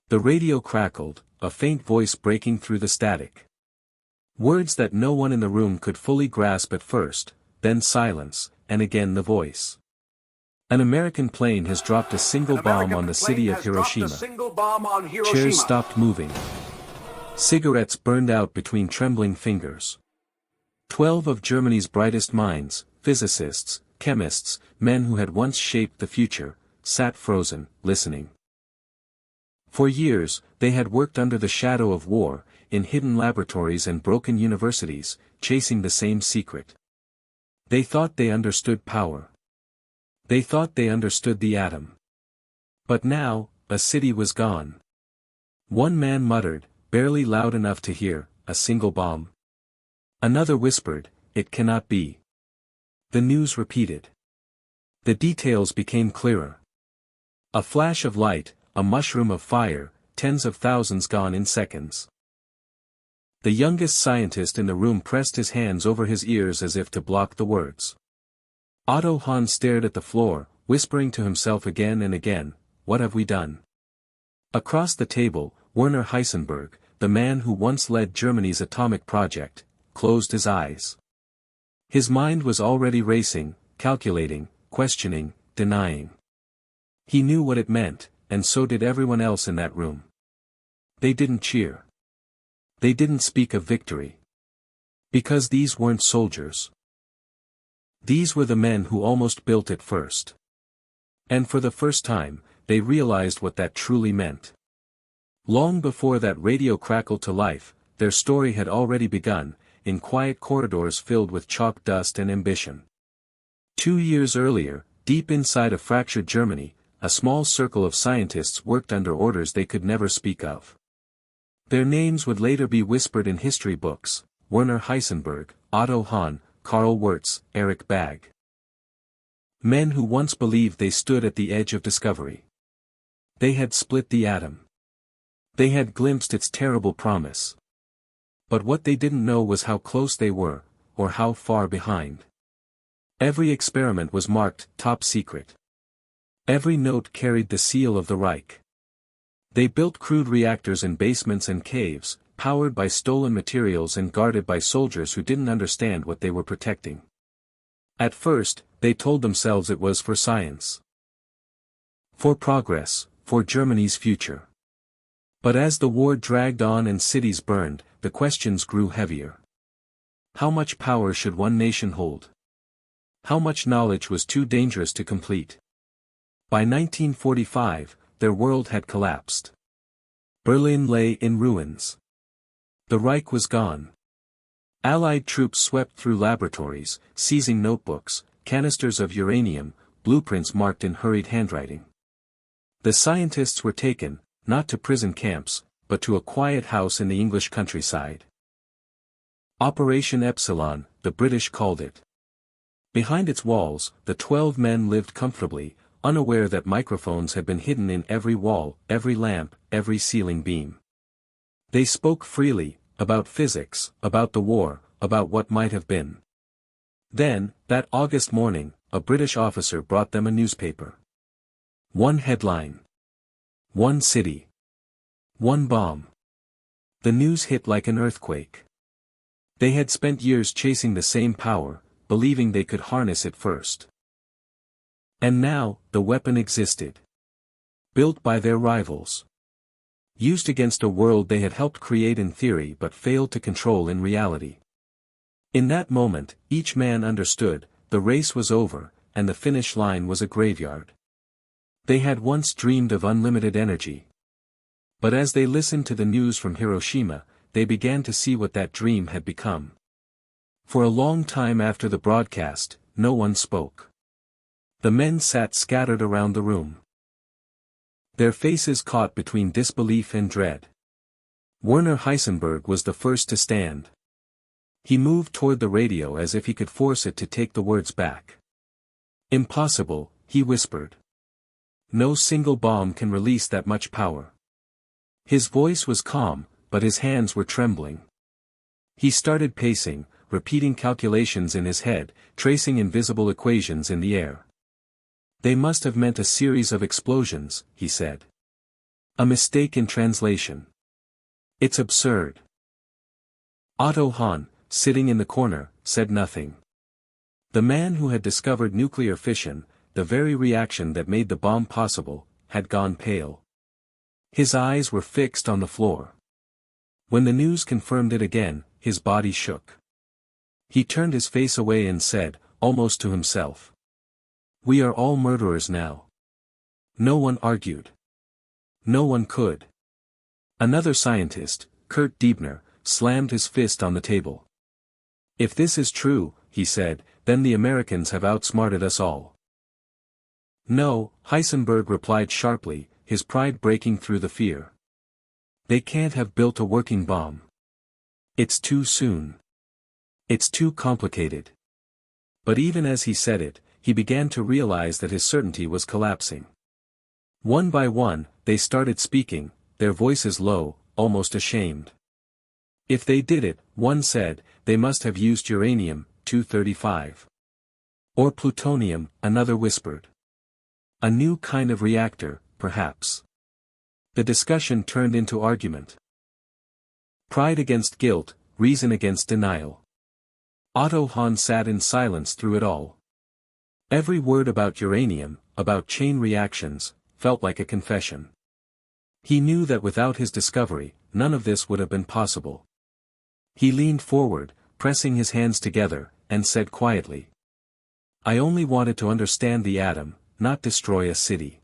The radio crackled, a faint voice breaking through the static. Words that no one in the room could fully grasp at first, then silence, and again the voice. An American plane has dropped a single bomb on the city of Hiroshima. Chairs stopped moving. Cigarettes burned out between trembling fingers. 12 of Germany's brightest minds, physicists, chemists, men who had once shaped the future, sat frozen, listening. For years, they had worked under the shadow of war, in hidden laboratories and broken universities, chasing the same secret. They thought they understood power. They thought they understood the atom. But now, a city was gone. One man muttered, barely loud enough to hear, a single bomb. Another whispered, it cannot be. The news repeated. The details became clearer. A flash of light, a mushroom of fire, tens of thousands gone in seconds. The youngest scientist in the room pressed his hands over his ears as if to block the words. Otto Hahn stared at the floor, whispering to himself again and again, what have we done? Across the table, Werner Heisenberg, the man who once led Germany's atomic project, closed his eyes. His mind was already racing, calculating, questioning, denying. He knew what it meant, and so did everyone else in that room. They didn't cheer. They didn't speak of victory. Because these weren't soldiers. These were the men who almost built it first. And for the first time, they realized what that truly meant. Long before that radio crackled to life, their story had already begun, in quiet corridors filled with chalk dust and ambition. 2 years earlier, deep inside a fractured Germany, a small circle of scientists worked under orders they could never speak of. Their names would later be whispered in history books: Werner Heisenberg, Otto Hahn, Karl Wirtz, Erich Bagge. Men who once believed they stood at the edge of discovery. They had split the atom. They had glimpsed its terrible promise. But what they didn't know was how close they were, or how far behind. Every experiment was marked top secret. Every note carried the seal of the Reich. They built crude reactors in basements and caves, powered by stolen materials and guarded by soldiers who didn't understand what they were protecting. At first, they told themselves it was for science. For progress, for Germany's future. But as the war dragged on and cities burned, the questions grew heavier. How much power should one nation hold? How much knowledge was too dangerous to complete? By 1945, their world had collapsed. Berlin lay in ruins. The Reich was gone. Allied troops swept through laboratories, seizing notebooks, canisters of uranium, blueprints marked in hurried handwriting. The scientists were taken, not to prison camps, but to a quiet house in the English countryside. Operation Epsilon, the British called it. Behind its walls, the 12 men lived comfortably, unaware that microphones had been hidden in every wall, every lamp, every ceiling beam. They spoke freely, about physics, about the war, about what might have been. Then, that August morning, a British officer brought them a newspaper. One headline. One city. One bomb. The news hit like an earthquake. They had spent years chasing the same power, believing they could harness it first. And now, the weapon existed. Built by their rivals. Used against a world they had helped create in theory but failed to control in reality. In that moment, each man understood, the race was over, and the finish line was a graveyard. They had once dreamed of unlimited energy. But as they listened to the news from Hiroshima, they began to see what that dream had become. For a long time after the broadcast, no one spoke. The men sat scattered around the room. Their faces caught between disbelief and dread. Werner Heisenberg was the first to stand. He moved toward the radio as if he could force it to take the words back. Impossible, he whispered. No single bomb can release that much power. His voice was calm, but his hands were trembling. He started pacing, repeating calculations in his head, tracing invisible equations in the air. They must have meant a series of explosions, he said. A mistake in translation. It's absurd. Otto Hahn, sitting in the corner, said nothing. The man who had discovered nuclear fission, the very reaction that made the bomb possible, had gone pale. His eyes were fixed on the floor. When the news confirmed it again, his body shook. He turned his face away and said, almost to himself, "We are all murderers now." No one argued. No one could. Another scientist, Kurt Diebner, slammed his fist on the table. "If this is true," he said, "then the Americans have outsmarted us all." "No," Heisenberg replied sharply, his pride breaking through the fear. "They can't have built a working bomb. It's too soon. It's too complicated." But even as he said it, he began to realize that his certainty was collapsing. One by one, they started speaking, their voices low, almost ashamed. "If they did it," one said, "they must have used uranium-235. Or plutonium," another whispered. "A new kind of reactor, perhaps." The discussion turned into argument. Pride against guilt, reason against denial. Otto Hahn sat in silence through it all. Every word about uranium, about chain reactions, felt like a confession. He knew that without his discovery, none of this would have been possible. He leaned forward, pressing his hands together, and said quietly, "I only wanted to understand the atom, not destroy a city."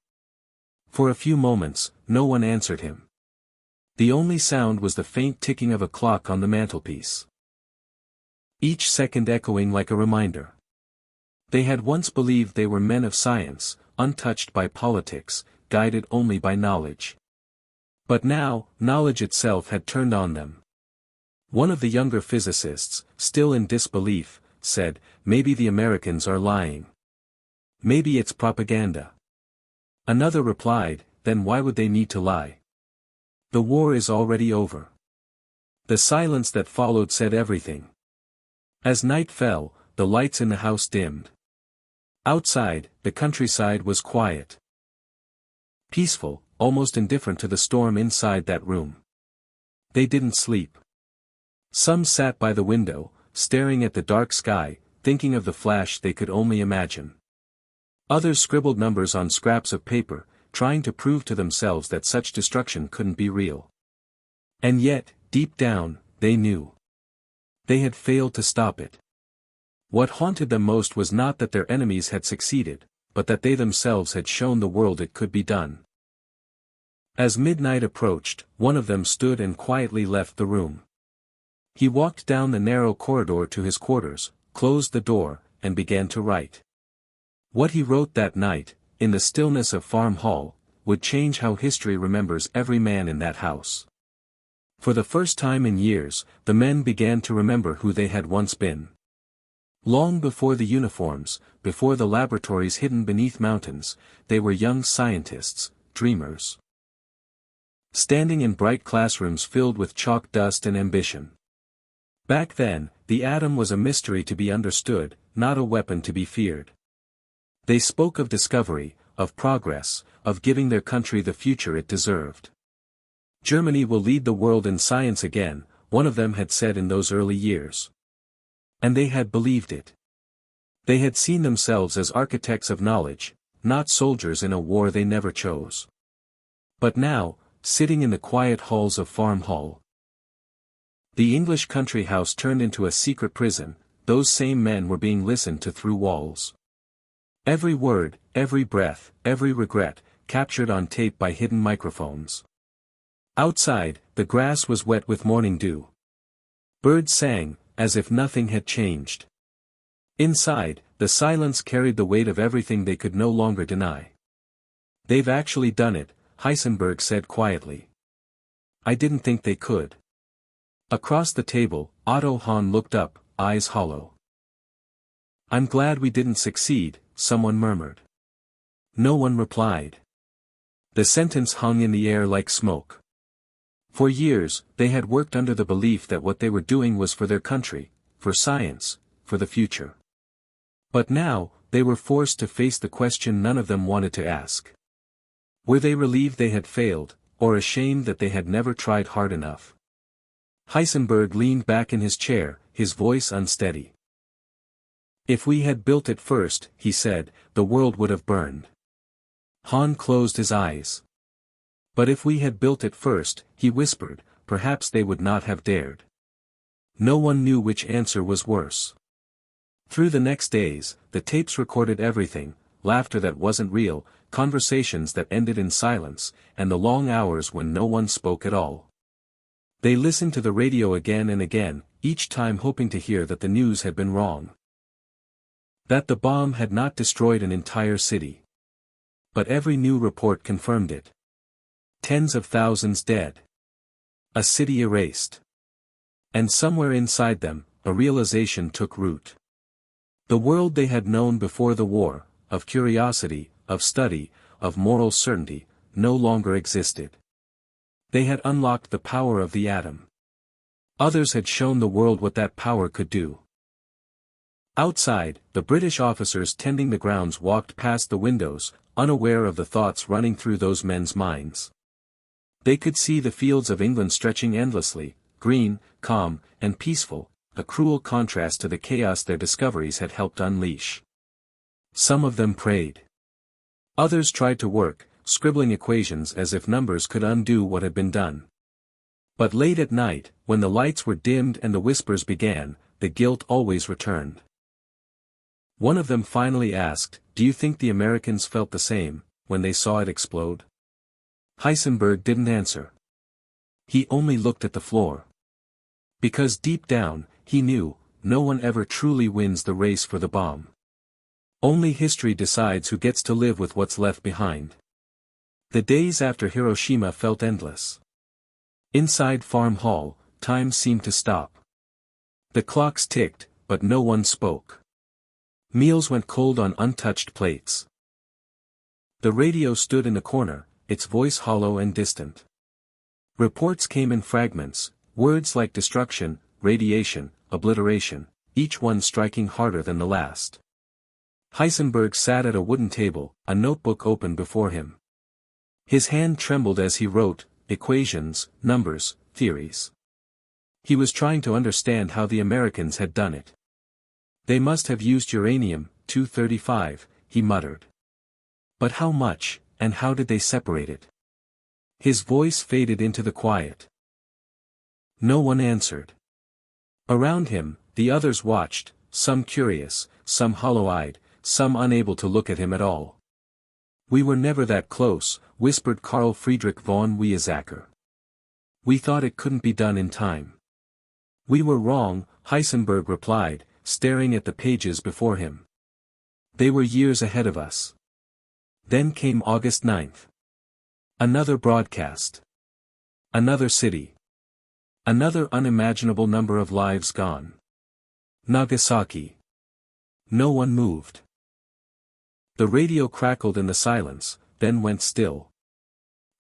For a few moments, no one answered him. The only sound was the faint ticking of a clock on the mantelpiece. Each second echoing like a reminder. They had once believed they were men of science, untouched by politics, guided only by knowledge. But now, knowledge itself had turned on them. One of the younger physicists, still in disbelief, said, "Maybe the Americans are lying. Maybe it's propaganda." Another replied, "Then why would they need to lie? The war is already over." The silence that followed said everything. As night fell, the lights in the house dimmed. Outside, the countryside was quiet. Peaceful, almost indifferent to the storm inside that room. They didn't sleep. Some sat by the window, staring at the dark sky, thinking of the flash they could only imagine. Others scribbled numbers on scraps of paper, trying to prove to themselves that such destruction couldn't be real. And yet, deep down, they knew. They had failed to stop it. What haunted them most was not that their enemies had succeeded, but that they themselves had shown the world it could be done. As midnight approached, one of them stood and quietly left the room. He walked down the narrow corridor to his quarters, closed the door, and began to write. What he wrote that night, in the stillness of Farm Hall, would change how history remembers every man in that house. For the first time in years, the men began to remember who they had once been. Long before the uniforms, before the laboratories hidden beneath mountains, they were young scientists, dreamers. Standing in bright classrooms filled with chalk dust and ambition. Back then, the atom was a mystery to be understood, not a weapon to be feared. They spoke of discovery, of progress, of giving their country the future it deserved. "Germany will lead the world in science again," one of them had said in those early years. And they had believed it. They had seen themselves as architects of knowledge, not soldiers in a war they never chose. But now, sitting in the quiet halls of Farm Hall, the English country house turned into a secret prison, those same men were being listened to through walls. Every word, every breath, every regret, captured on tape by hidden microphones. Outside, the grass was wet with morning dew. Birds sang, as if nothing had changed. Inside, the silence carried the weight of everything they could no longer deny. "They've actually done it," Heisenberg said quietly. "I didn't think they could." Across the table, Otto Hahn looked up, eyes hollow. "I'm glad we didn't succeed," someone murmured. No one replied. The sentence hung in the air like smoke. For years, they had worked under the belief that what they were doing was for their country, for science, for the future. But now, they were forced to face the question none of them wanted to ask. Were they relieved they had failed, or ashamed that they had never tried hard enough. Heisenberg leaned back in his chair, his voice unsteady. "If we had built it first," he said, "the world would have burned." Hahn closed his eyes. "But if we had built it first," he whispered, "perhaps they would not have dared." No one knew which answer was worse. Through the next days, the tapes recorded everything: laughter that wasn't real, conversations that ended in silence, and the long hours when no one spoke at all. They listened to the radio again and again, each time hoping to hear that the news had been wrong. That the bomb had not destroyed an entire city. But every new report confirmed it. Tens of thousands dead. A city erased. And somewhere inside them, a realization took root. The world they had known before the war, of curiosity, of study, of moral certainty, no longer existed. They had unlocked the power of the atom. Others had shown the world what that power could do. Outside, the British officers tending the grounds walked past the windows, unaware of the thoughts running through those men's minds. They could see the fields of England stretching endlessly, green, calm, and peaceful, a cruel contrast to the chaos their discoveries had helped unleash. Some of them prayed. Others tried to work, scribbling equations as if numbers could undo what had been done. But late at night, when the lights were dimmed and the whispers began, the guilt always returned. One of them finally asked, "Do you think the Americans felt the same, when they saw it explode?" Heisenberg didn't answer. He only looked at the floor. Because deep down, he knew, no one ever truly wins the race for the bomb. Only history decides who gets to live with what's left behind. The days after Hiroshima felt endless. Inside Farm Hall, time seemed to stop. The clocks ticked, but no one spoke. Meals went cold on untouched plates. The radio stood in a corner, its voice hollow and distant. Reports came in fragments, words like destruction, radiation, obliteration, each one striking harder than the last. Heisenberg sat at a wooden table, a notebook open before him. His hand trembled as he wrote, equations, numbers, theories. He was trying to understand how the Americans had done it. "They must have used uranium-235, he muttered. "But how much, and how did they separate it?" His voice faded into the quiet. No one answered. Around him, the others watched, some curious, some hollow-eyed, some unable to look at him at all. "We were never that close," whispered Carl Friedrich von Weizsäcker. "We thought it couldn't be done in time." "We were wrong," Heisenberg replied, staring at the pages before him. "They were years ahead of us." Then came August 9th. Another broadcast. Another city. Another unimaginable number of lives gone. Nagasaki. No one moved. The radio crackled in the silence, then went still.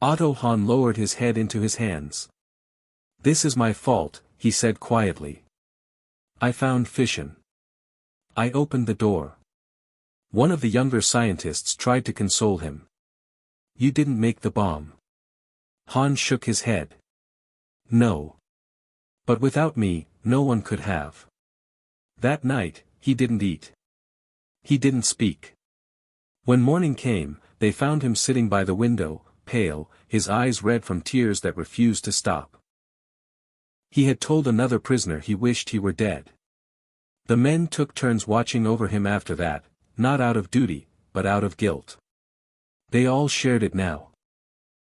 Otto Hahn lowered his head into his hands. "This is my fault," he said quietly. "I found fission. I opened the door." One of the younger scientists tried to console him. "You didn't make the bomb." Hahn shook his head. "No. But without me, no one could have." That night, he didn't eat. He didn't speak. When morning came, they found him sitting by the window, pale, his eyes red from tears that refused to stop. He had told another prisoner he wished he were dead. The men took turns watching over him after that, not out of duty, but out of guilt. They all shared it now.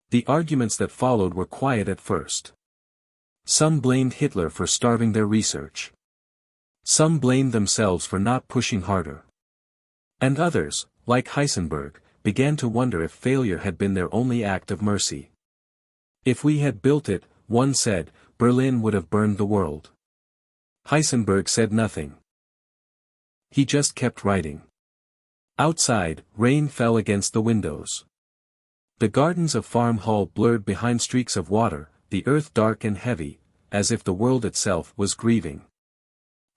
The arguments that followed were quiet at first. Some blamed Hitler for starving their research. Some blamed themselves for not pushing harder. And others, like Heisenberg, began to wonder if failure had been their only act of mercy. "If we had built it," one said, "Berlin would have burned the world." Heisenberg said nothing. He just kept writing. Outside, rain fell against the windows. The gardens of Farm Hall blurred behind streaks of water, the earth dark and heavy, as if the world itself was grieving.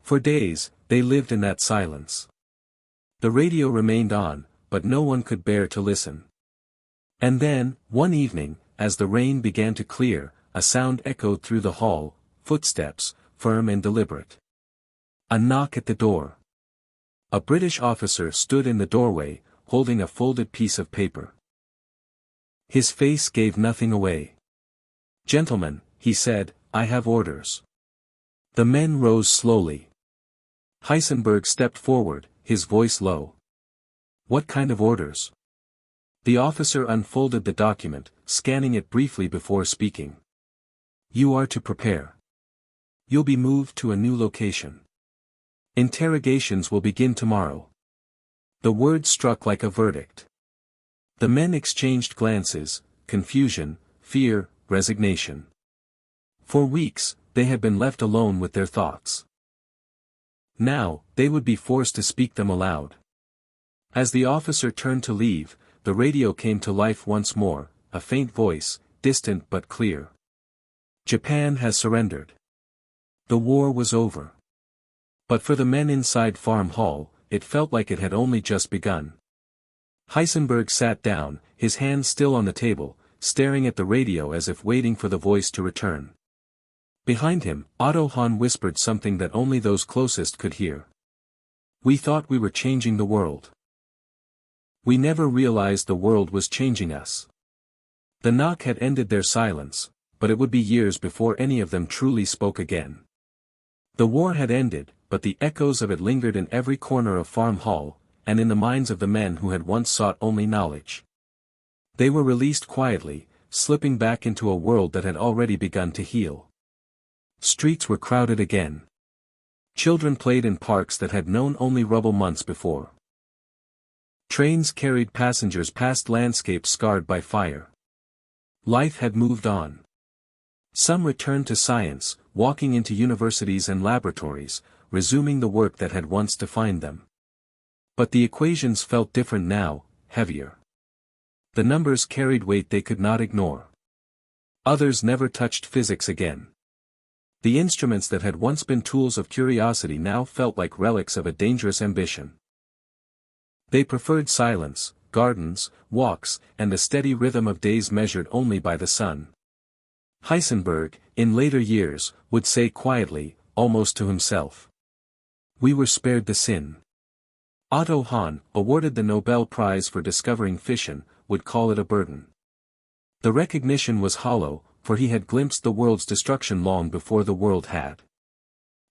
For days, they lived in that silence. The radio remained on, but no one could bear to listen. And then, one evening, as the rain began to clear, a sound echoed through the hall, footsteps, firm and deliberate. A knock at the door. A British officer stood in the doorway, holding a folded piece of paper. His face gave nothing away. "Gentlemen," he said, "I have orders." The men rose slowly. Heisenberg stepped forward, his voice low. "What kind of orders?" The officer unfolded the document, scanning it briefly before speaking. "You are to prepare. You'll be moved to a new location. Interrogations will begin tomorrow." The word struck like a verdict. The men exchanged glances, confusion, fear, resignation. For weeks, they had been left alone with their thoughts. Now, they would be forced to speak them aloud. As the officer turned to leave, the radio came to life once more, a faint voice, distant but clear. "Japan has surrendered. The war was over." But for the men inside Farm Hall, it felt like it had only just begun. Heisenberg sat down, his hands still on the table, staring at the radio as if waiting for the voice to return. Behind him, Otto Hahn whispered something that only those closest could hear. "We thought we were changing the world. We never realized the world was changing us." The knock had ended their silence, but it would be years before any of them truly spoke again. The war had ended, but the echoes of it lingered in every corner of Farm Hall, and in the minds of the men who had once sought only knowledge. They were released quietly, slipping back into a world that had already begun to heal. Streets were crowded again. Children played in parks that had known only rubble months before. Trains carried passengers past landscapes scarred by fire. Life had moved on. Some returned to science, walking into universities and laboratories, resuming the work that had once defined them. But the equations felt different now, heavier. The numbers carried weight they could not ignore. Others never touched physics again. The instruments that had once been tools of curiosity now felt like relics of a dangerous ambition. They preferred silence, gardens, walks, and the steady rhythm of days measured only by the sun. Heisenberg, in later years, would say quietly, almost to himself, "We were spared the sin." Otto Hahn, awarded the Nobel Prize for discovering fission, would call it a burden. The recognition was hollow, for he had glimpsed the world's destruction long before the world had.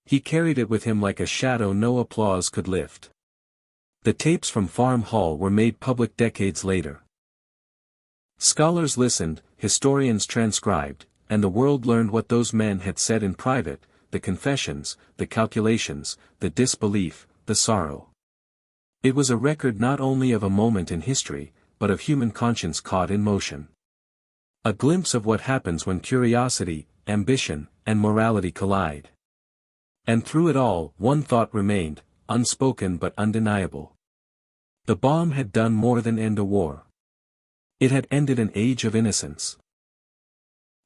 He carried it with him like a shadow no applause could lift. The tapes from Farm Hall were made public decades later. Scholars listened, historians transcribed, and the world learned what those men had said in private, the confessions, the calculations, the disbelief, the sorrow. It was a record not only of a moment in history, but of human conscience caught in motion. A glimpse of what happens when curiosity, ambition, and morality collide. And through it all, one thought remained, unspoken but undeniable. The bomb had done more than end a war. It had ended an age of innocence.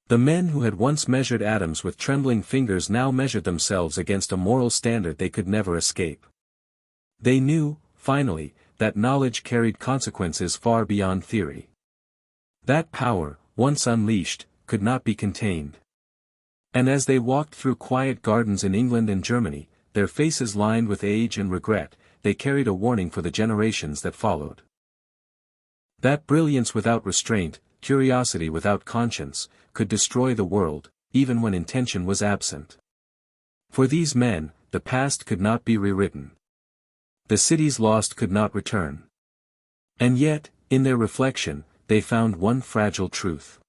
The men who had once measured atoms with trembling fingers now measured themselves against a moral standard they could never escape. They knew, finally, that knowledge carried consequences far beyond theory. That power, once unleashed, could not be contained. And as they walked through quiet gardens in England and Germany, their faces lined with age and regret, they carried a warning for the generations that followed. That brilliance without restraint, curiosity without conscience, could destroy the world, even when intention was absent. For these men, the past could not be rewritten. The cities lost could not return. And yet, in their reflection, they found one fragile truth.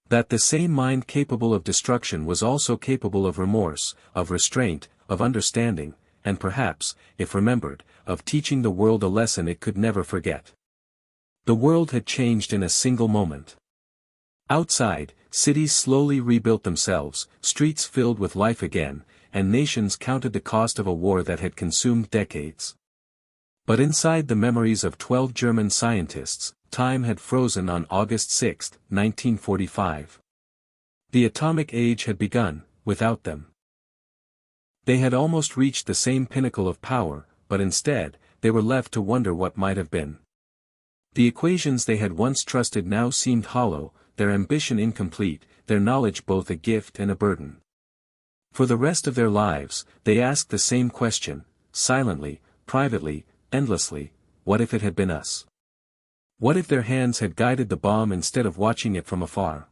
That the same mind capable of destruction was also capable of remorse, of restraint, of understanding, and perhaps, if remembered, of teaching the world a lesson it could never forget. The world had changed in a single moment. Outside, cities slowly rebuilt themselves, streets filled with life again, and nations counted the cost of a war that had consumed decades. But inside the memories of 12 German scientists, time had frozen on August 6, 1945. The atomic age had begun, without them. They had almost reached the same pinnacle of power, but instead, they were left to wonder what might have been. The equations they had once trusted now seemed hollow, their ambition incomplete, their knowledge both a gift and a burden. For the rest of their lives, they asked the same question, silently, privately, endlessly: what if it had been us? What if their hands had guided the bomb instead of watching it from afar?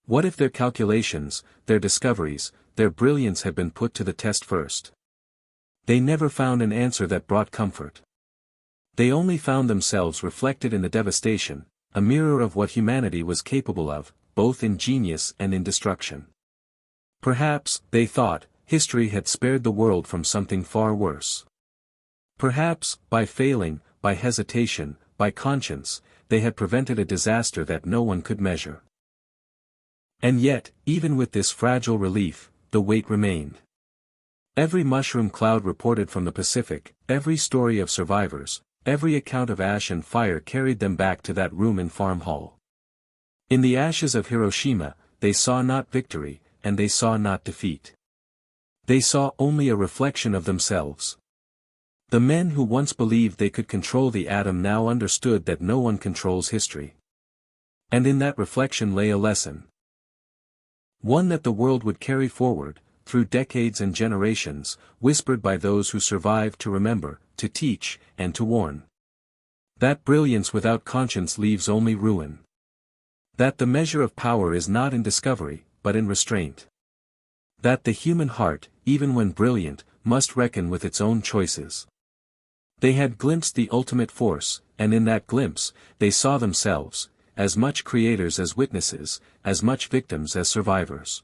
What if their calculations, their discoveries, their brilliance had been put to the test first? They never found an answer that brought comfort. They only found themselves reflected in the devastation, a mirror of what humanity was capable of, both in genius and in destruction. Perhaps, they thought, history had spared the world from something far worse. Perhaps, by failing, by hesitation, by conscience, they had prevented a disaster that no one could measure. And yet, even with this fragile relief, the weight remained. Every mushroom cloud reported from the Pacific, every story of survivors, every account of ash and fire carried them back to that room in Farm Hall. In the ashes of Hiroshima, they saw not victory, and they saw not defeat. They saw only a reflection of themselves. The men who once believed they could control the atom now understood that no one controls history. And in that reflection lay a lesson. One that the world would carry forward, through decades and generations, whispered by those who survived to remember, to teach, and to warn. That brilliance without conscience leaves only ruin. That the measure of power is not in discovery, but in restraint. That the human heart, even when brilliant, must reckon with its own choices. They had glimpsed the ultimate force, and in that glimpse, they saw themselves, as much creators as witnesses, as much victims as survivors.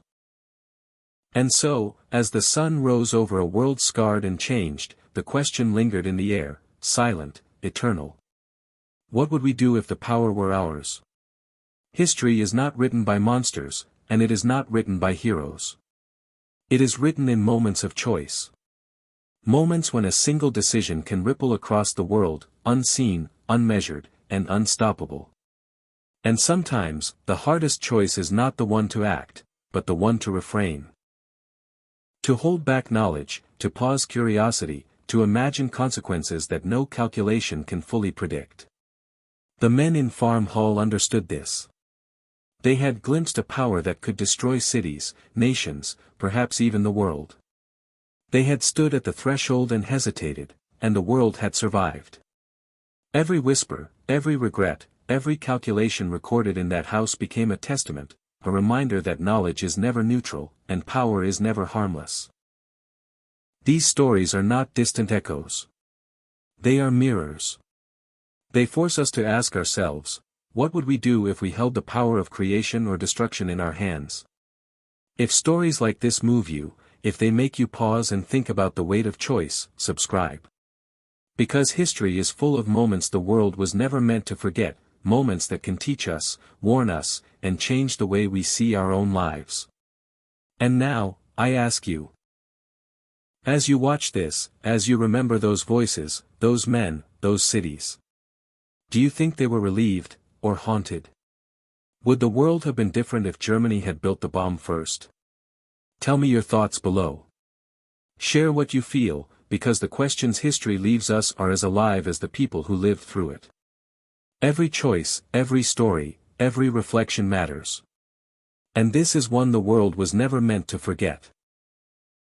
And so, as the sun rose over a world scarred and changed, the question lingered in the air, silent, eternal. What would we do if the power were ours? History is not written by monsters, and it is not written by heroes. It is written in moments of choice. Moments when a single decision can ripple across the world, unseen, unmeasured, and unstoppable. And sometimes, the hardest choice is not the one to act, but the one to refrain. To hold back knowledge, to pause curiosity, to imagine consequences that no calculation can fully predict. The men in Farm Hall understood this. They had glimpsed a power that could destroy cities, nations, perhaps even the world. They had stood at the threshold and hesitated, and the world had survived. Every whisper, every regret, every calculation recorded in that house became a testament, a reminder that knowledge is never neutral, and power is never harmless. These stories are not distant echoes. They are mirrors. They force us to ask ourselves, what would we do if we held the power of creation or destruction in our hands? If stories like this move you, if they make you pause and think about the weight of choice, subscribe. Because history is full of moments the world was never meant to forget, moments that can teach us, warn us, and change the way we see our own lives. And now, I ask you. As you watch this, as you remember those voices, those men, those cities. Do you think they were relieved, or haunted? Would the world have been different if Germany had built the bomb first? Tell me your thoughts below. Share what you feel, because the questions history leaves us are as alive as the people who lived through it. Every choice, every story, every reflection matters. And this is one the world was never meant to forget.